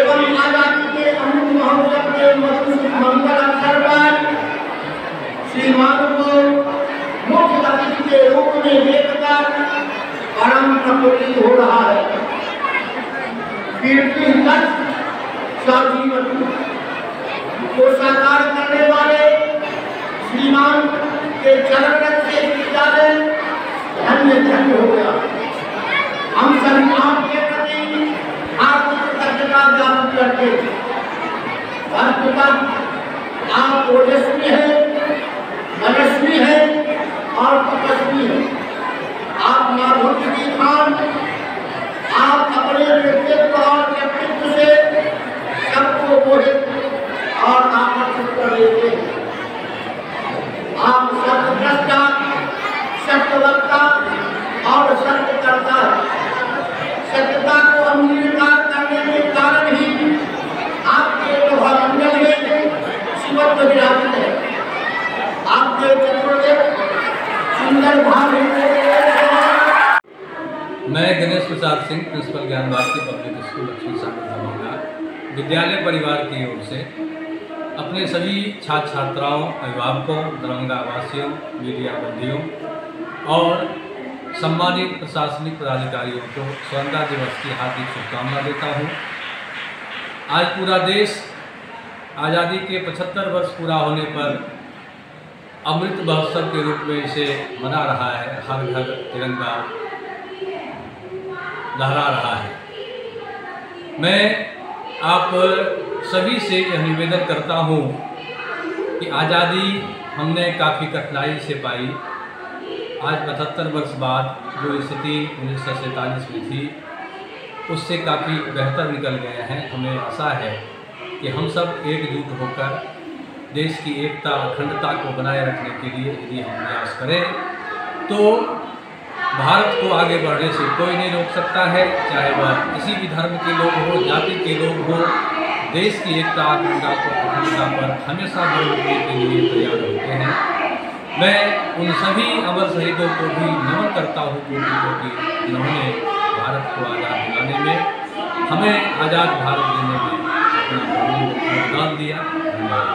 एवं आजादी के अमृत महोत्सव के मंगल अवसर पर श्रीमान को मुख्य अतिथि के रूप में देखकर परम प्रफुल्लित हो रहा है। कीर्ति सजीवन को साकार करने वाले श्रीमान के चरण से विद्यालय धन्य धन्य हो गया। हम सभी आपके प्रति आपकी कृतज्ञता ज्ञापन करते हैं। आप ओजस्वी हैं, मनस्वी हैं और तपस्वी हैं। आप माधुर्य की खान, आप अपने व्यक्तित्व और व्यक्तित्व से सबको मोहित और आकर्षित कर लेते हैं। आप सत्यद्रष्टा, सत्यवक्ता और सत्यकर्ता हैं। सत्यता को अंगीकार करने के कारण ही आपके लोहामंडल में शिवत्व विराजित है। आपके चतुर्वेद सुंदर भाव। मैं गणेश प्रसाद सिंह, प्रिंसिपल ज्ञान भारती पब्लिक स्कूल लक्ष्मी सागर दरभंगा, विद्यालय परिवार की ओर से अपने सभी छात्र छात्राओं, अभिभावकों, दरभंगा वासियों, मीडिया बंधियों और सम्मानित प्रशासनिक पदाधिकारियों को स्वतंत्रता दिवस की हार्दिक शुभकामना देता हूँ। आज पूरा देश आज़ादी के 75 वर्ष पूरा होने पर अमृत महोत्सव के रूप में इसे मना रहा है। हर घर तिरंगा लहरा रहा है। मैं आप सभी से यह निवेदन करता हूँ कि आज़ादी हमने काफ़ी कठिनाई से पाई। आज 75 वर्ष बाद जो स्थिति 1947 में थी उससे काफ़ी बेहतर निकल गए हैं। हमें आशा है कि हम सब एकजुट होकर देश की एकता, अखंडता को बनाए रखने के लिए यदि हम प्रयास करें तो भारत को आगे बढ़ने से कोई नहीं रोक सकता है। चाहे वह किसी भी धर्म के लोग हो, जाति के लोग हो, देश की एकता, अखंडता पर हमेशा बढ़ने के लिए तैयार होते हैं। मैं उन सभी अमर शहीदों को भी नमन करता हूँ क्योंकि जिन्होंने भारत को आज़ाद दिलाने में, हमें आज़ाद भारत देने में अपना योगदान दिया।